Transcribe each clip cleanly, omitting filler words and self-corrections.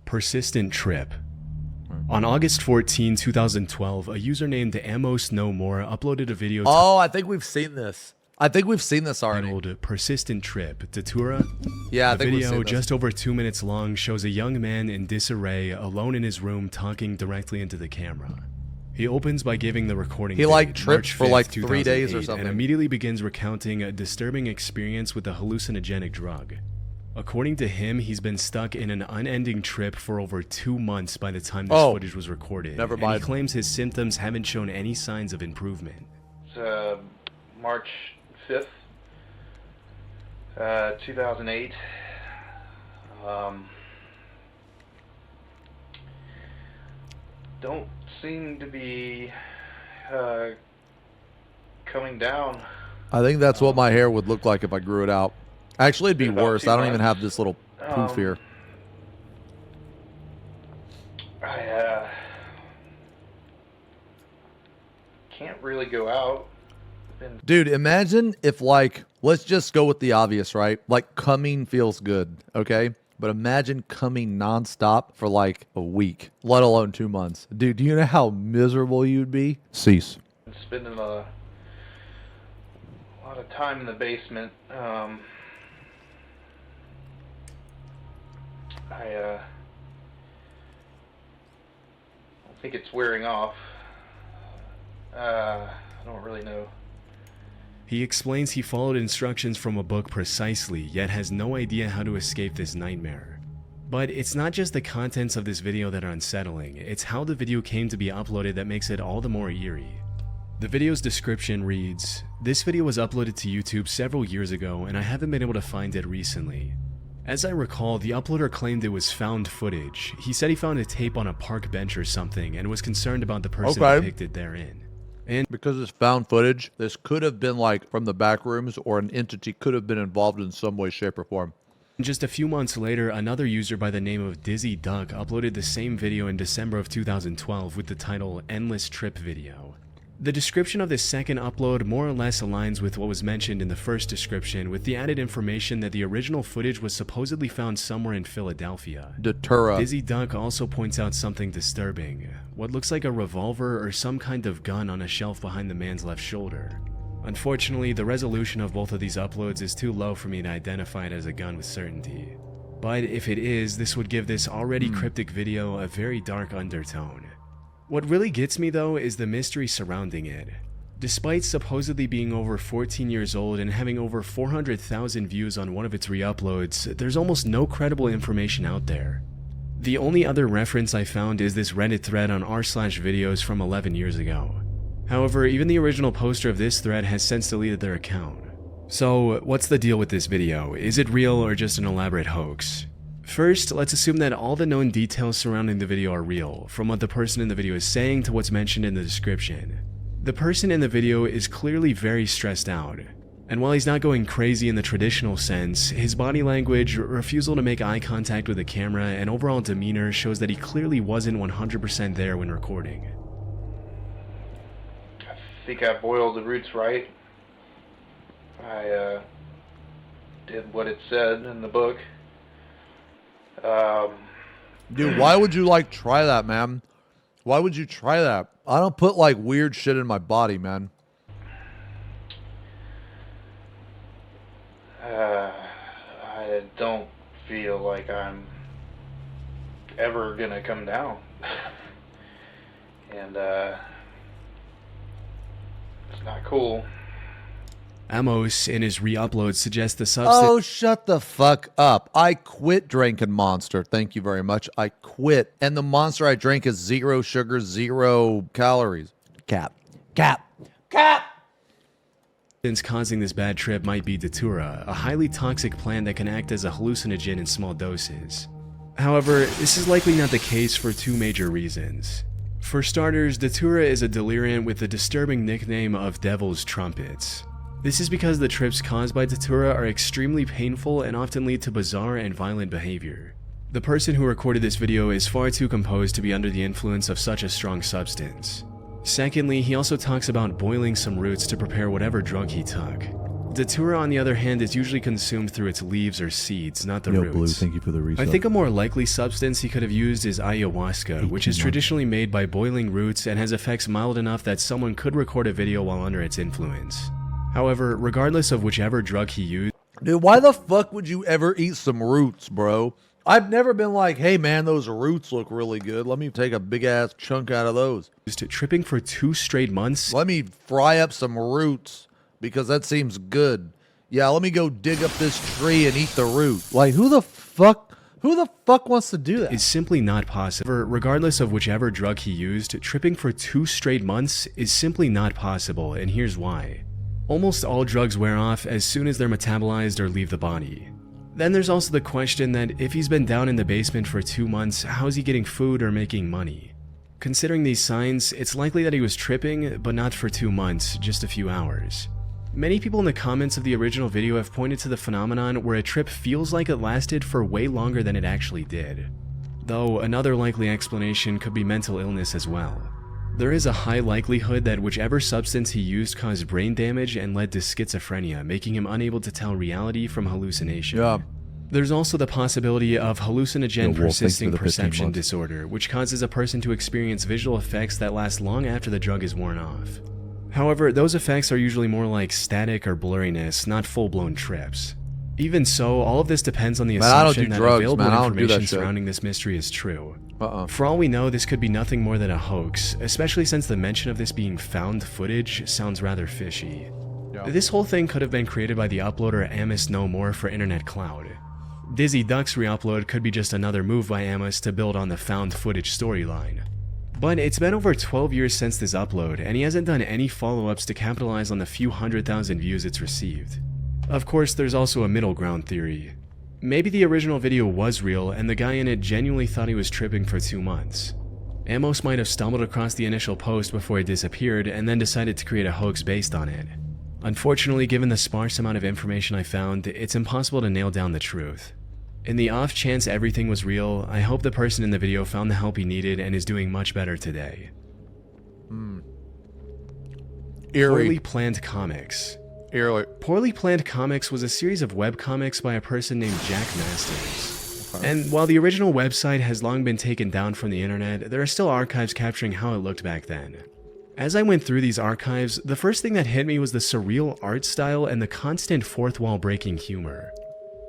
Persistent trip. On August 14, 2012, a user named Amos No More uploaded a video I think we've seen this. I think we've seen this already. titled Persistent Trip, Datura. Yeah, I the think we've video, seen this. just over 2 minutes long, shows a young man in disarray, alone in his room, talking directly into the camera. He opens by giving the recording He date, like tripped March for 5th, like 3 days or 2008, something. and immediately begins recounting a disturbing experience with a hallucinogenic drug. According to him, he's been stuck in an unending trip for over 2 months by the time this footage was recorded. Never and mind. he claims his symptoms haven't shown any signs of improvement. It's March 5th, 2008. Don't seem to be coming down. I think that's what my hair would look like if I grew it out. Actually, it'd be About worse. 2 I don't even months. have this little poof here. I can't really go out. Dude, imagine if, like, let's just go with the obvious, right? Like, coming feels good, okay? But imagine coming nonstop for like a week, let alone 2 months. Dude, do you know how miserable you'd be? Cease. Spending a lot of time in the basement. I think it's wearing off. I don't really know. He explains he followed instructions from a book precisely, yet has no idea how to escape this nightmare. But it's not just the contents of this video that are unsettling, it's how the video came to be uploaded that makes it all the more eerie. The video's description reads, "This video was uploaded to YouTube several years ago and I haven't been able to find it recently. As I recall, the uploader claimed it was found footage. He said he found a tape on a park bench or something and was concerned about the person depicted therein. And Because it's found footage, this could have been like from the back rooms, or an entity could have been involved in some way, shape, or form. just a few months later, another user by the name of Dizzy Duck uploaded the same video in December of 2012 with the title Endless Trip Video. The description of this second upload more or less aligns with what was mentioned in the first description, with the added information that the original footage was supposedly found somewhere in Philadelphia. Datura. Dizzy Duck also points out something disturbing, what looks like a revolver or some kind of gun on a shelf behind the man's left shoulder. Unfortunately, the resolution of both of these uploads is too low for me to identify it as a gun with certainty. But if it is, this would give this already cryptic video a very dark undertone. What really gets me though is the mystery surrounding it. Despite supposedly being over 14 years old and having over 400,000 views on one of its re-uploads, there's almost no credible information out there. The only other reference I found is this Reddit thread on r/videos from 11 years ago. However, even the original poster of this thread has since deleted their account. So, what's the deal with this video? Is it real or just an elaborate hoax? First, let's assume that all the known details surrounding the video are real, from what the person in the video is saying to what's mentioned in the description. The person in the video is clearly very stressed out, and while he's not going crazy in the traditional sense, his body language, refusal to make eye contact with the camera, and overall demeanor shows that he clearly wasn't 100% there when recording. I think I boiled the roots right. I did what it said in the book. Dude, why would you like try that, man? Why would you try that? I don't put like weird shit in my body, man. I don't feel like I'm ever gonna come down. And it's not cool. Amos, in his re-upload, suggests the substance. Oh, shut the fuck up. I quit drinking Monster. Thank you very much. I quit. And the Monster I drank is 0 sugar, 0 calories. Cap. Causing this bad trip might be Datura, a highly toxic plant that can act as a hallucinogen in small doses. However, this is likely not the case for two major reasons. For starters, Datura is a deliriant with the disturbing nickname of Devil's Trumpets. This is because the trips caused by Datura are extremely painful and often lead to bizarre and violent behavior. The person who recorded this video is far too composed to be under the influence of such a strong substance. Secondly, he also talks about boiling some roots to prepare whatever drug he took. Datura, on the other hand, is usually consumed through its leaves or seeds, not the Yo, roots. Blue, thank you for the resub. I think a more likely substance he could have used is ayahuasca, which is 18 traditionally made by boiling roots and has effects mild enough that someone could record a video while under its influence. However, regardless of whichever drug he used, Dude, why the fuck would you ever eat some roots, bro? I've never been like, hey man, those roots look really good. Let me take a big ass chunk out of those. tripping for 2 straight months, Let me fry up some roots because that seems good. Yeah, let me go dig up this tree and eat the root. Like, who the fuck wants to do that? is simply not possible. Regardless of whichever drug he used, tripping for 2 straight months is simply not possible, and here's why. Almost all drugs wear off as soon as they're metabolized or leave the body. Then there's also the question that if he's been down in the basement for 2 months, how is he getting food or making money? Considering these signs, it's likely that he was tripping, but not for 2 months, just a few hours. Many people in the comments of the original video have pointed to the phenomenon where a trip feels like it lasted for way longer than it actually did. Though another likely explanation could be mental illness as well. There is a high likelihood that whichever substance he used caused brain damage and led to schizophrenia, making him unable to tell reality from hallucination. Yeah. There's also the possibility of hallucinogen Wolf, thanks persisting for the 15 perception months. disorder, which causes a person to experience visual effects that last long after the drug is worn off. However, those effects are usually more like static or blurriness, not full-blown trips. Even so, all of this depends on the Man, I don't assumption do that drugs, available man. I don't do that information shit. surrounding this mystery is true. Uh-uh. For all we know, this could be nothing more than a hoax, especially since the mention of this being found footage sounds rather fishy. Yeah. This whole thing could have been created by the uploader Amos No More for Internet Cloud. Dizzy Duck's re-upload could be just another move by Amos to build on the found footage storyline. But it's been over 12 years since this upload, and he hasn't done any follow-ups to capitalize on the few 100,000 views it's received. Of course, there's also a middle ground theory. Maybe the original video was real and the guy in it genuinely thought he was tripping for 2 months. Amos might have stumbled across the initial post before it disappeared and then decided to create a hoax based on it. Unfortunately, given the sparse amount of information I found, it's impossible to nail down the truth. In the off chance everything was real, I hope the person in the video found the help he needed and is doing much better today. Poorly Planned Comics. Eerily. Poorly Planned Comics was a series of webcomics by a person named Jack Masters. And while the original website has long been taken down from the internet, there are still archives capturing how it looked back then. As I went through these archives, the first thing that hit me was the surreal art style and the constant fourth wall breaking humor.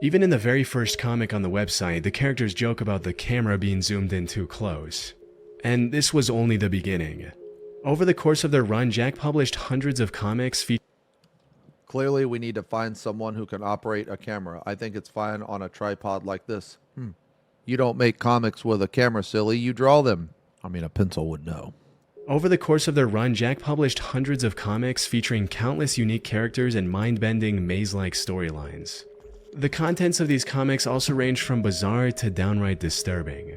Even in the very first comic on the website, the characters joke about the camera being zoomed in too close. And this was only the beginning. Over the course of their run, Jack published hundreds of comics featuring Clearly, we need to find someone who can operate a camera. I think it's fine on a tripod like this. You don't make comics with a camera, silly. You draw them. I mean, a pencil would know. Over the course of their run, Jack published hundreds of comics featuring countless unique characters and mind-bending, maze-like storylines. The contents of these comics also ranged from bizarre to downright disturbing.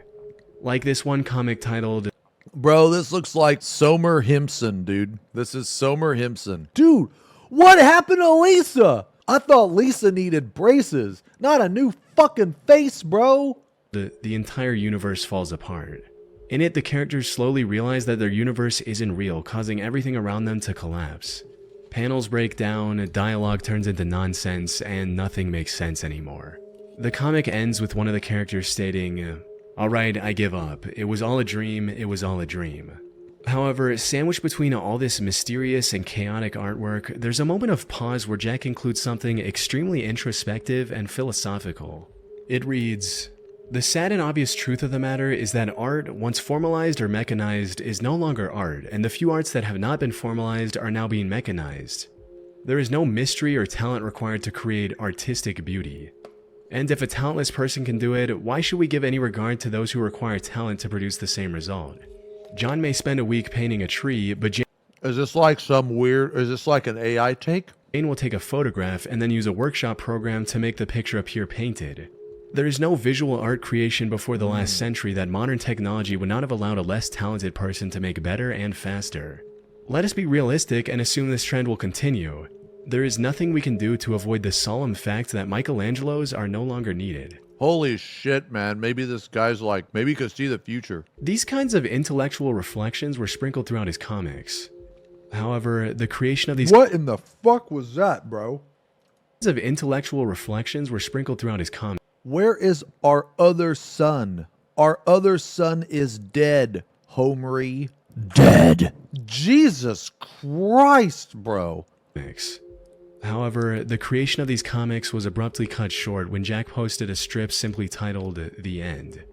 Like this one comic titled, Bro, this looks like Somer Himpson, dude. This is Somer Himpson. Dude, what happened to Lisa? I thought Lisa needed braces, not a new fucking face, bro. The entire universe falls apart. In it, the characters slowly realize that their universe isn't real, causing everything around them to collapse. Panels break down, dialogue turns into nonsense, and nothing makes sense anymore. The comic ends with one of the characters stating, "Alright, I give up. It was all a dream, it was all a dream." However, sandwiched between all this mysterious and chaotic artwork, there's a moment of pause where Jack includes something extremely introspective and philosophical. It reads, "The sad and obvious truth of the matter is that art, once formalized or mechanized, is no longer art, and the few arts that have not been formalized are now being mechanized. There is no mystery or talent required to create artistic beauty. And if a talentless person can do it, why should we give any regard to those who require talent to produce the same result? John may spend a week painting a tree, but Is this like is this like an AI take? Jane will take a photograph and then use a workshop program to make the picture appear painted. There is no visual art creation before the last century that modern technology would not have allowed a less talented person to make better and faster. Let us be realistic and assume this trend will continue. There is nothing we can do to avoid the solemn fact that Michelangelos are no longer needed." Holy shit, man. Maybe this guy's like, maybe he could see the future. These kinds of intellectual reflections were sprinkled throughout his comics. However, the creation of these What in the fuck was that, bro? of intellectual reflections were sprinkled throughout his comments. Where is our other son? Our other son is dead, Homery. Dead. Jesus Christ, bro. However, the creation of these comics was abruptly cut short when Jack posted a strip simply titled The End.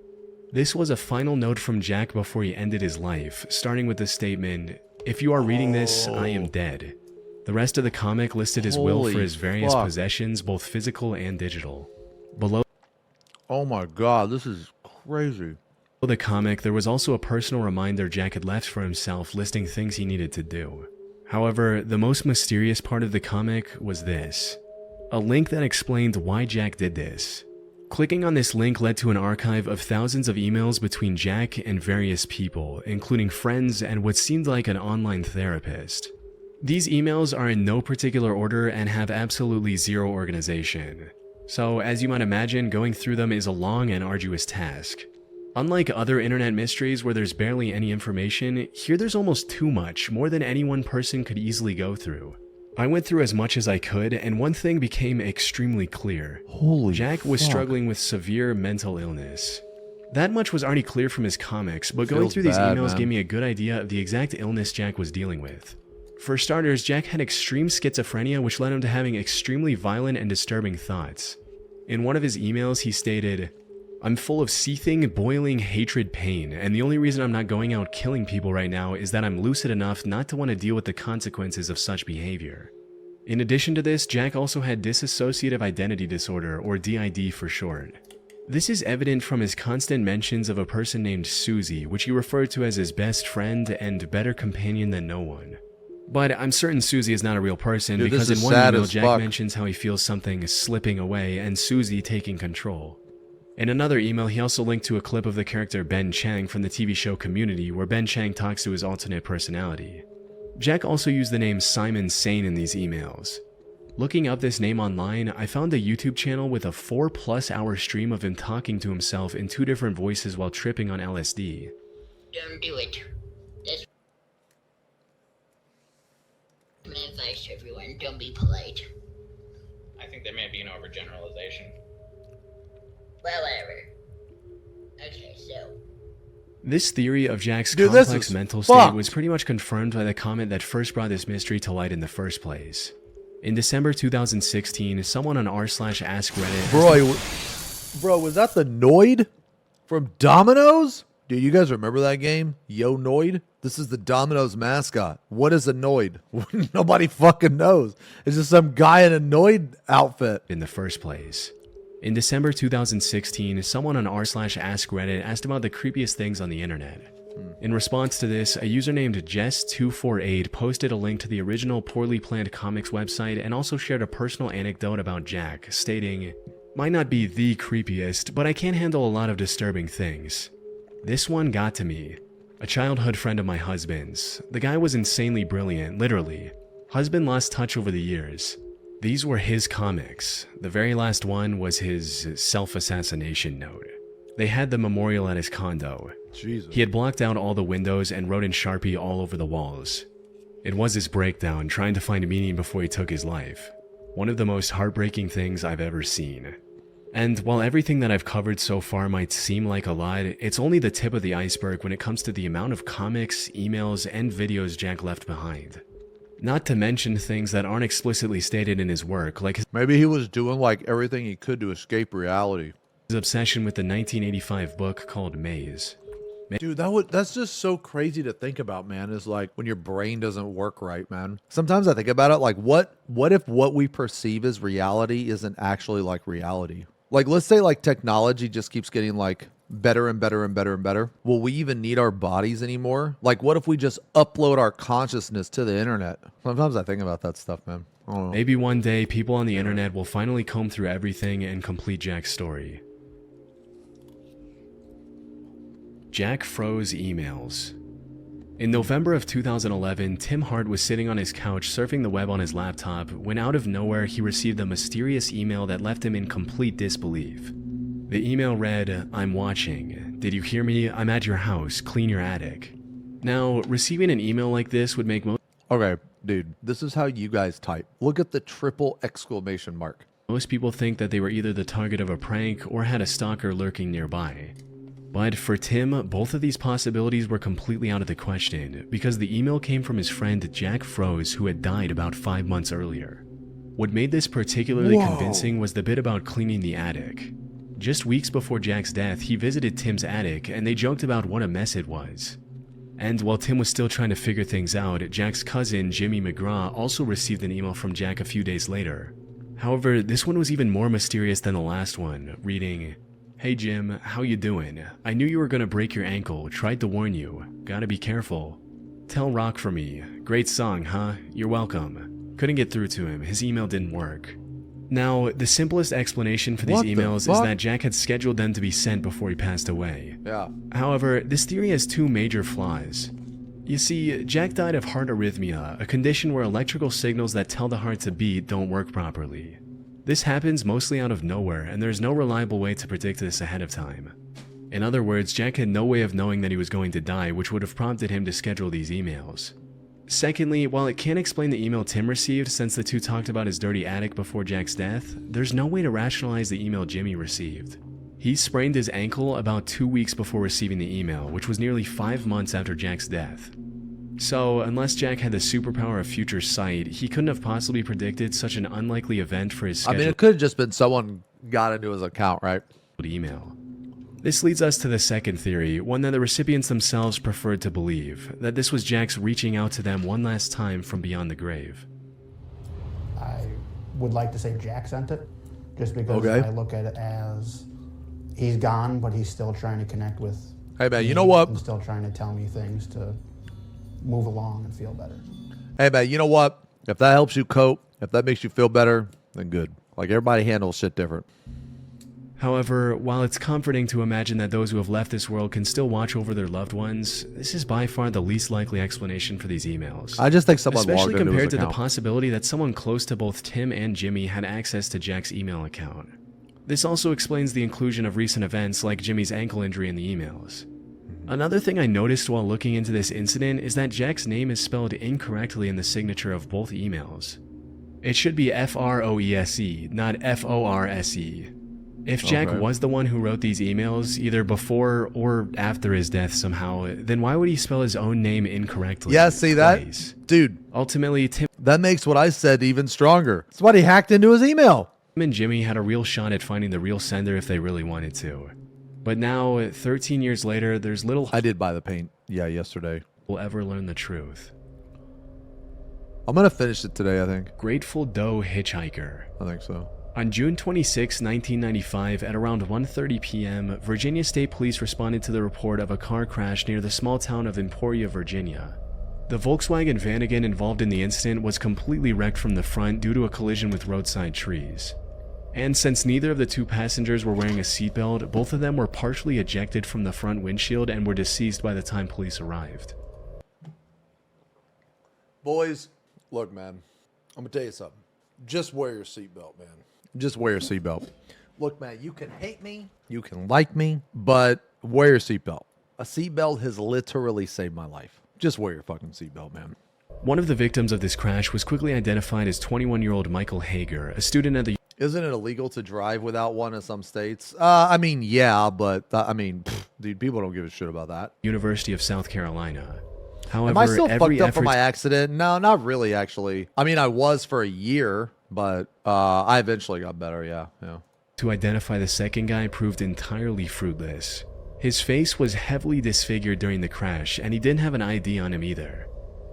This was a final note from Jack before he ended his life, starting with the statement, "If you are reading this, I am dead." The rest of the comic listed his will for his various possessions, both physical and digital. Below Oh my god, this is crazy. the comic, there was also a personal reminder Jack had left for himself listing things he needed to do. However, the most mysterious part of the comic was this: a link that explained why Jack did this. Clicking on this link led to an archive of thousands of emails between Jack and various people, including friends and what seemed like an online therapist. These emails are in no particular order and have absolutely zero organization. So, as you might imagine, going through them is a long and arduous task. Unlike other internet mysteries where there's barely any information, here there's almost too much, more than any one person could easily go through. I went through as much as I could, and one thing became extremely clear. Holy Jack was fuck. struggling with severe mental illness. That much was already clear from his comics, but going Feels through these bad, emails man. gave me a good idea of the exact illness Jack was dealing with. For starters, Jack had extreme schizophrenia, which led him to having extremely violent and disturbing thoughts. In one of his emails, he stated, "I'm full of seething, boiling hatred pain, and the only reason I'm not going out killing people right now is that I'm lucid enough not to want to deal with the consequences of such behavior." In addition to this, Jack also had dissociative identity disorder, or DID for short. This is evident from his constant mentions of a person named Susie, which he referred to as his best friend and better companion than no one. But I'm certain Susie is not a real person, Dude, because this in is one sad email as Jack fuck. mentions how he feels something slipping away and Susie taking control. In another email, he also linked to a clip of the character Ben Chang from the TV show Community, where Ben Chang talks to his alternate personality. Jack also used the name Simon Sane in these emails. Looking up this name online, I found a YouTube channel with a 4+ hour stream of him talking to himself in 2 different voices while tripping on LSD. Don't do it. That's my advice to everyone. Don't be polite. I think there may be an overgeneralization. Well, whatever. Okay, so This theory of Jack's Dude, this complex is mental state fucked. was pretty much confirmed by the comment that first brought this mystery to light in the first place. In December 2016, someone on r/ask Reddit Bro, was that the Noid from Domino's? Dude, you guys remember that game? Yo Noid? This is the Domino's mascot. What is a Noid? Nobody fucking knows. It's just some guy in a Noid outfit. in the first place. In December 2016, someone on r/ask Reddit asked about the creepiest things on the internet. In response to this, a user named Jess248 posted a link to the original Poorly Planned Comics website and also shared a personal anecdote about Jack, stating, "Might not be the creepiest, but I can handle a lot of disturbing things. This one got to me. A childhood friend of my husband's. The guy was insanely brilliant, literally. Husband lost touch over the years. These were his comics. The very last one was his self-assassination note. They had the memorial at his condo. Jesus. He had blocked out all the windows and wrote in Sharpie all over the walls. It was his breakdown, trying to find meaning before he took his life. One of the most heartbreaking things I've ever seen. And while everything that I've covered so far might seem like a lot, it's only the tip of the iceberg when it comes to the amount of comics, emails, and videos Jack left behind. Not to mention things that aren't explicitly stated in his work, like his Maybe he was doing like everything he could to escape reality. obsession with the 1985 book called Maze. Dude, that's just so crazy to think about, man, is like when your brain doesn't work right, man. Sometimes I think about it like what if what we perceive as reality isn't actually like reality? Like let's say like technology just keeps getting like better and better and better and better. Will we even need our bodies anymore? Like what if we just upload our consciousness to the internet? Sometimes I think about that stuff, man. I don't know. Maybe one day people on the internet will finally comb through everything and complete Jack's story. Jack froze emails. In November of 2011, Tim Hart was sitting on his couch surfing the web on his laptop when out of nowhere he received a mysterious email that left him in complete disbelief. The email read, "I'm watching. Did you hear me? I'm at your house. Clean your attic." Now, receiving an email like this would make most Okay, dude, this is how you guys type. Look at the triple exclamation mark. Most people think that they were either the target of a prank or had a stalker lurking nearby. But for Tim, both of these possibilities were completely out of the question because the email came from his friend Jack Froese, who had died about 5 months earlier. What made this particularly convincing was the bit about cleaning the attic. Just weeks before Jack's death, he visited Tim's attic and they joked about what a mess it was. And while Tim was still trying to figure things out, Jack's cousin, Jimmy McGraw, also received an email from Jack a few days later. However, this one was even more mysterious than the last one, reading, "Hey Jim, how you doing? I knew you were gonna break your ankle, tried to warn you. Gotta be careful. Tell Rock for me. Great song, huh? You're welcome." Couldn't get through to him, his email didn't work. Now, the simplest explanation for these What the emails is fuck? that Jack had scheduled them to be sent before he passed away. Yeah. However, this theory has two major flaws. You see, Jack died of heart arrhythmia, a condition where electrical signals that tell the heart to beat don't work properly. This happens mostly out of nowhere, and there's no reliable way to predict this ahead of time. In other words, Jack had no way of knowing that he was going to die, which would have prompted him to schedule these emails. Secondly, while it can't explain the email Tim received since the two talked about his dirty attic before Jack's death, there's no way to rationalize the email Jimmy received. He sprained his ankle about 2 weeks before receiving the email, which was nearly 5 months after Jack's death. So, unless Jack had the superpower of future sight, he couldn't have possibly predicted such an unlikely event for his I mean, scheduled it could have just been someone got into his account, right? email. This leads us to the second theory, one that the recipients themselves preferred to believe, that this was Jack's reaching out to them one last time from beyond the grave. I would like to say Jack sent it, just because Okay. I look at it as he's gone, but he's still trying to connect with Hey, man, you me know what? and still trying to tell me things to move along and feel better. Hey, man, you know what? If that helps you cope, if that makes you feel better, then good. Like, everybody handles shit different. However, while it's comforting to imagine that those who have left this world can still watch over their loved ones, this is by far the least likely explanation for these emails. I just think someone Especially logged into his compared to the account. possibility that someone close to both Tim and Jimmy had access to Jack's email account. This also explains the inclusion of recent events like Jimmy's ankle injury in the emails. Another thing I noticed while looking into this incident is that Jack's name is spelled incorrectly in the signature of both emails. It should be F-R-O-E-S-E, not F-O-R-S-E. If Jack Okay. was the one who wrote these emails, either before or after his death somehow, then why would he spell his own name incorrectly? Yeah, see that? twice? Dude, Ultimately, Tim that makes what I said even stronger. That's why he hacked into his email. and Jimmy had a real shot at finding the real sender if they really wanted to. But now, 13 years later, there's little hope I did buy the paint. Yeah, yesterday. we'll ever learn the truth. I'm going to finish it today, I think. Grateful Doe Hitchhiker. I think so. On June 26, 1995, at around 1:30 p.m., Virginia State Police responded to the report of a car crash near the small town of Emporia, Virginia. The Volkswagen Vanagon involved in the incident was completely wrecked from the front due to a collision with roadside trees. And since neither of the two passengers were wearing a seatbelt, both of them were partially ejected from the front windshield and were deceased by the time police arrived. Boys, look, man. I'm going to tell you something. Just wear your seatbelt, man. Just wear your seatbelt. Look, man, you can hate me. You can like me. But wear your seatbelt. A seatbelt has literally saved my life. Just wear your fucking seatbelt, man. One of the victims of this crash was quickly identified as 21-year-old Michael Hager, a student at the Isn't it illegal to drive without one in some states? I mean, yeah, but dude, people don't give a shit about that. University of South Carolina. However, Am I still every fucked up for effort my accident? No, not really, actually. I mean, I was for a year, but I eventually got better, yeah. to identify the second guy proved entirely fruitless. His face was heavily disfigured during the crash, and he didn't have an ID on him either.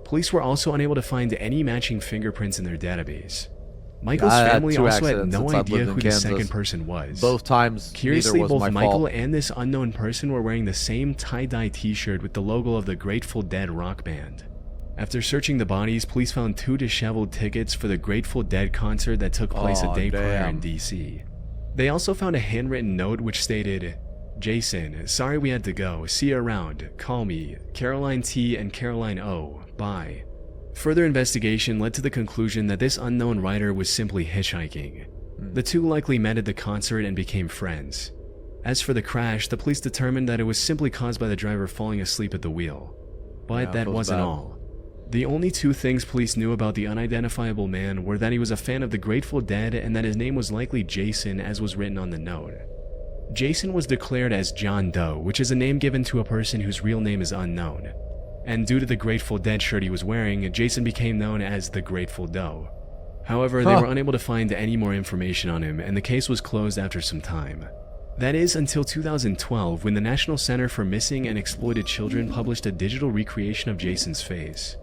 Police were also unable to find any matching fingerprints in their database. Michael's I had family 2 also had accidents no since I've idea lived in who the Kansas. second person was. Both times, Curiously, neither was both my Michael fault. and this unknown person were wearing the same tie-dye t-shirt with the logo of the Grateful Dead rock band. After searching the bodies, police found 2 disheveled tickets for the Grateful Dead concert that took place a day prior in DC. They also found a handwritten note which stated, "Jason, sorry we had to go. See you around. Call me. Caroline T and Caroline O. Bye." Further investigation led to the conclusion that this unknown writer was simply hitchhiking. The two likely met at the concert and became friends. As for the crash, the police determined that it was simply caused by the driver falling asleep at the wheel. But Yeah, that feels wasn't bad. all. The only two things police knew about the unidentifiable man were that he was a fan of the Grateful Dead and that his name was likely Jason, as was written on the note. Jason was declared as John Doe, which is a name given to a person whose real name is unknown. And due to the Grateful Dead shirt he was wearing, Jason became known as the Grateful Doe. However, they were unable to find any more information on him, and the case was closed after some time. That is until 2012, when the National Center for Missing and Exploited Children published a digital recreation of Jason's face.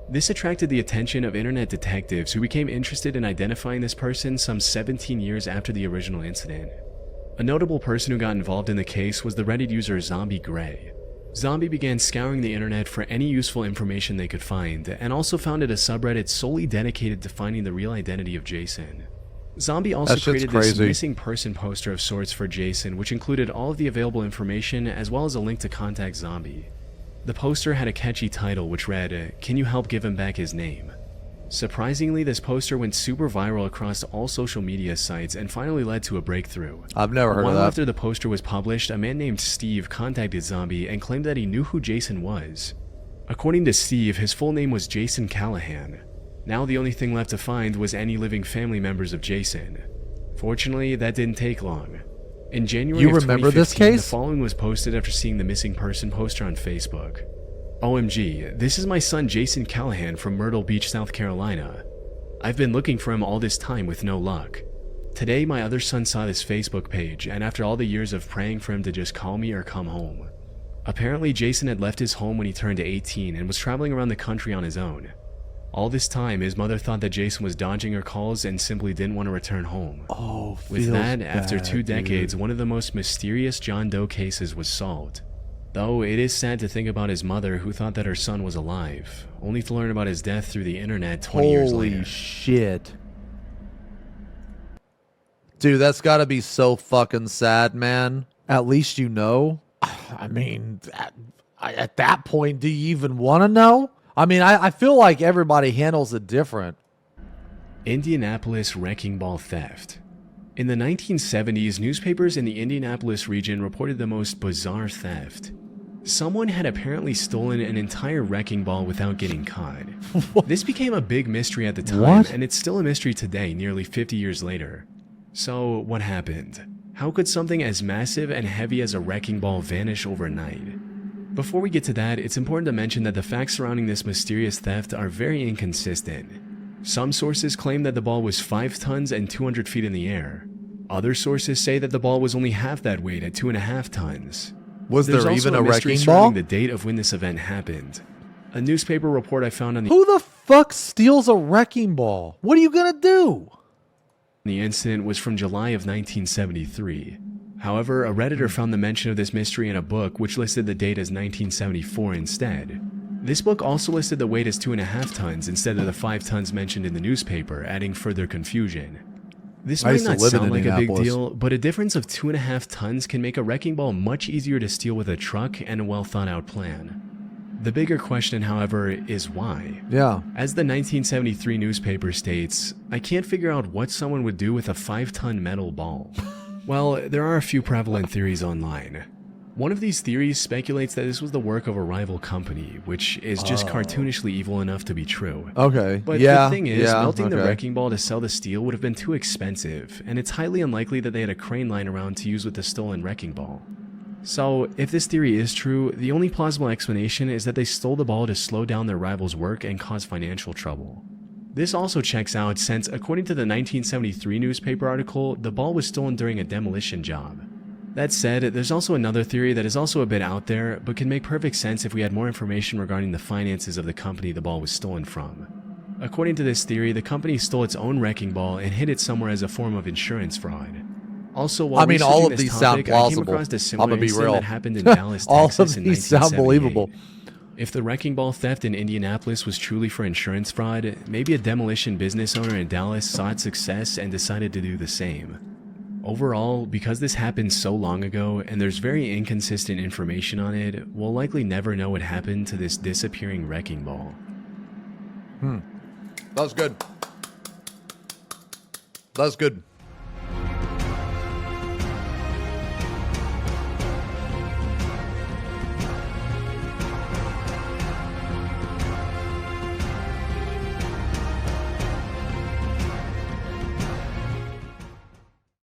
This attracted the attention of internet detectives who became interested in identifying this person some 17 years after the original incident. A notable person who got involved in the case was the Reddit user Zombie Gray. Zombie began scouring the internet for any useful information they could find, and also founded a subreddit solely dedicated to finding the real identity of Jason. Zombie also created this missing person poster of sorts for Jason, which included all of the available information as well as a link to contact Zombie. The poster had a catchy title which read, "Can you help give him back his name?" Surprisingly, this poster went super viral across all social media sites and finally led to a breakthrough. I've never heard of that. While after the poster was published, a man named Steve contacted Zombie and claimed that he knew who Jason was. According to Steve, his full name was Jason Callahan. Now the only thing left to find was any living family members of Jason. Fortunately, that didn't take long. In January of 2015, the following was posted after seeing the missing person poster on Facebook. OMG, this is my son Jason Callahan from Myrtle Beach, South Carolina. I've been looking for him all this time with no luck. Today my other son saw this Facebook page, and after all the years of praying for him to just call me or come home. Apparently Jason had left his home when he turned 18 and was traveling around the country on his own. All this time, his mother thought that Jason was dodging her calls and simply didn't want to return home. With that, after 2 decades, one of the most mysterious John Doe cases was solved. Though it is sad to think about his mother, who thought that her son was alive, only to learn about his death through the internet 20 years later. Holy shit. Dude, that's gotta be so fucking sad, man. At least you know. I mean, at that point, do you even want to know? I mean, I feel like everybody handles it different. Indianapolis wrecking ball theft. In the 1970s, newspapers in the Indianapolis region reported the most bizarre theft. Someone had apparently stolen an entire wrecking ball without getting caught. This became a big mystery at the time, and it's still a mystery today, nearly 50 years later. So, what happened? How could something as massive and heavy as a wrecking ball vanish overnight? Before we get to that, it's important to mention that the facts surrounding this mysterious theft are very inconsistent. Some sources claim that the ball was 5 tons and 200 feet in the air. Other sources say that the ball was only half that weight at 2.5 tons. Was there even a wrecking ball? Surrounding the date of when this event happened. A newspaper report I found on Who the fuck steals a wrecking ball? What are you gonna do? The incident was from July of 1973. However, a Redditor found the mention of this mystery in a book which listed the date as 1974 instead. This book also listed the weight as 2.5 tons instead of the 5 tons mentioned in the newspaper, adding further confusion. This might not sound like a big deal, but a difference of 2.5 tons can make a wrecking ball much easier to steal with a truck and a well thought out plan. The bigger question, however, is why? Yeah. As the 1973 newspaper states, I can't figure out what someone would do with a 5-ton metal ball. Well, there are a few prevalent theories online. One of these theories speculates that this was the work of a rival company, which is just cartoonishly evil enough to be true. Okay. But the thing is, melting the wrecking ball to sell the steel would have been too expensive, and it's highly unlikely that they had a crane lying around to use with the stolen wrecking ball. So, if this theory is true, the only plausible explanation is that they stole the ball to slow down their rival's work and cause financial trouble. This also checks out since, according to the 1973 newspaper article, the ball was stolen during a demolition job. That said, there's also another theory that is also a bit out there, but can make perfect sense if we had more information regarding the finances of the company the ball was stolen from. According to this theory, the company stole its own wrecking ball and hid it somewhere as a form of insurance fraud. Also, while all of these sound plausible. I came across a similar incident that happened in Dallas, all Texas of in these sound 1978. believable. If the wrecking ball theft in Indianapolis was truly for insurance fraud, maybe a demolition business owner in Dallas saw its success and decided to do the same. Overall, because this happened so long ago and there's very inconsistent information on it, we'll likely never know what happened to this disappearing wrecking ball. That was good. That was good.